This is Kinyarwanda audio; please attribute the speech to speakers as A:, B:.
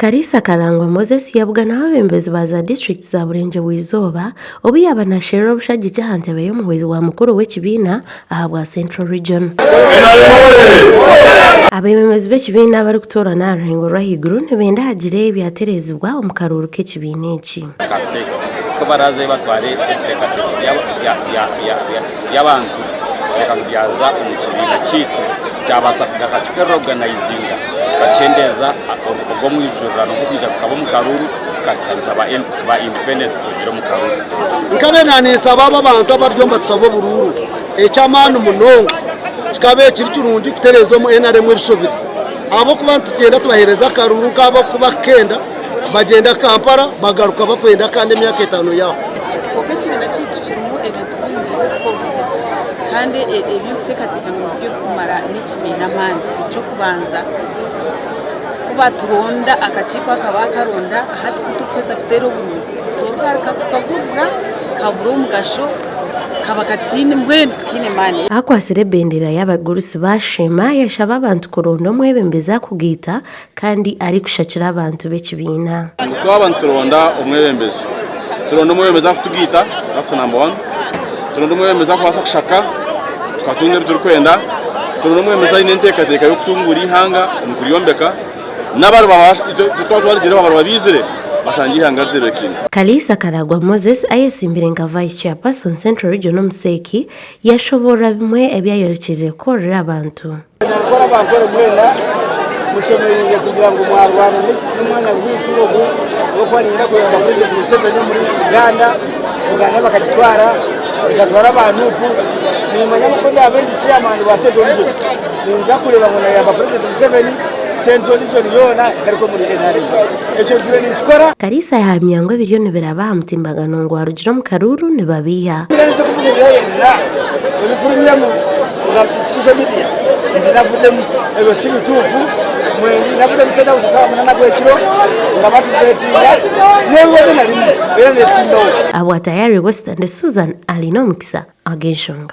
A: Kalisa Kalangwa Moses yabugana abembezi baza district za Burenje Bwizoba obu yabanashera obushagi cyahantebe yo muhwezi wa mukuru w'ekibina ahabwa Central Region. Abembezi b'ekibina bari kutorana aruhingo rw'ahiguru nibenda hagire byaterezibwa omukaruru k'ekibina eki.
B: Kabaraze batware ekireka y'abantu bakabyaza umukibina kitu cyabasa kugakatira organizinga kachendeza ubwo mwijurano kubija kukaba mukaruru kansaba ba independence kugira mukaruru
C: nkabe nanisaba abantu abaryomba tusabo bururu ecyamanu munongo kikabe kiri kirungi kuterezo mu NRM bisobiri abo kuba tugenda tubahereza karuru kabo kuba kenda bagenda Kampala bagaruka bakwenda kandi imyaka 5 yaho
D: okekibina kitu kirimo ebintu bingi kobuza kandi ebyo tutekatekana mu byo kumara n'ikimina mani cyo kubanza kuba turonda akaciko akaba karonda hati kutukweza kutero buru toruka kakagurura kaburo mugasho kabakatini mbwene tukine mani
A: akwasire bendera y'abagurusi bashima yashaba abantu kuronda umwebembeza kugita kandi ari kushakira abantu b'ekibina
E: ko abantu turonda umwebembeza turonda umwebembeza kutugita that's number 1 turonda umwebembeza kwasa kushaka twatunge turukwenda turonda umwebembeza inentekateka yo kutungura ihanga umukuriyombeka n'abari babasha twatwarigire babizire bashangiye ihanga ry'ebekini.
A: Kalisa Kalangwa Moses ayesimbire nga Vice Chairperson Central Region Museki yashobora bimwe ebyayorekeje korera abantu.
C: Nakora bakora mwena mushemereye kugira ngo mwarwana n'umwanya w'itugo wo kwanira kuyamba muri Museveni muri Uganda bakagitwara bigatwara abantu nimanya ko ndabendi chairman wa Central Region ninza kureba ngo nayamba President Museveni Central Region yona ariko muri NRM echo jure nikora
A: Kalisa yahamya ngo biliyoni biraba mutimbagano ngo arujira mu karuru ne babiha
C: nzi kuvugira yenda ebifurumya mu social media ndinavude ebo simitufu mwengi navude mutenda usasa munana gwekiro ngabatu betinga newe na limu era nesimba
A: abo tayari Western Susan Alinomikisa agenshonga.